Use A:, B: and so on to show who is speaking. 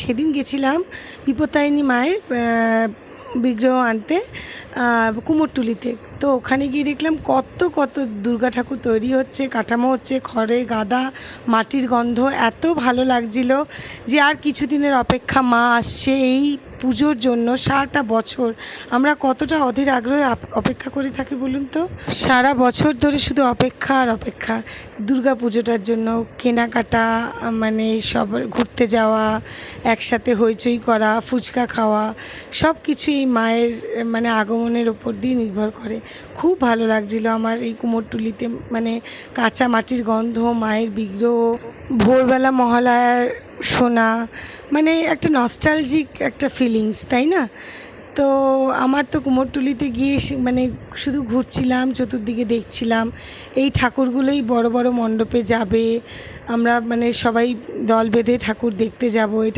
A: সেদিন গেছিলাম বিপত্তারিণী মায়ের বিগ্রহ আনতে কুমোরটুলিতে। তো ওখানে গিয়ে দেখলাম কত কত দুর্গা ঠাকুর তৈরি হচ্ছে, কাঠামো হচ্ছে, খড়ে গাদা, মাটির গন্ধ এত ভালো লাগছিল যে আর কিছুদিনের অপেক্ষা। মা আসছে এই পুজোর জন্য। সারাটা বছর আমরা কতটা অধীর আগ্রহে অপেক্ষা করে থাকি বলুন তো। সারা বছর ধরে শুধু অপেক্ষা আর অপেক্ষা দুর্গা পুজোটার জন্য। কেনাকাটা, মানে সব ঘুরতে যাওয়া, একসাথে হইচই করা, ফুচকা খাওয়া, সব কিছু এই মায়ের মানে আগমনের ওপর দিয়ে নির্ভর করে। খুব ভালো লাগছিল আমার এই কুমোরটুলিতে, মানে কাঁচা মাটির গন্ধ, মায়ের বিগ্রহ, ভোরবেলা মহালয়ার শোনা, মানে একটা নস্টালজিক একটা ফিলিংস, তাই না? তো আমার তো কুমোরটুলিতে গিয়ে মানে শুধু ঘুরছিলাম, চতুর্দিকে দেখছিলাম এই ঠাকুরগুলোই বড় বড় মণ্ডপে যাবে, আমরা মানে সবাই দল বেঁধে ঠাকুর দেখতে যাব, এটা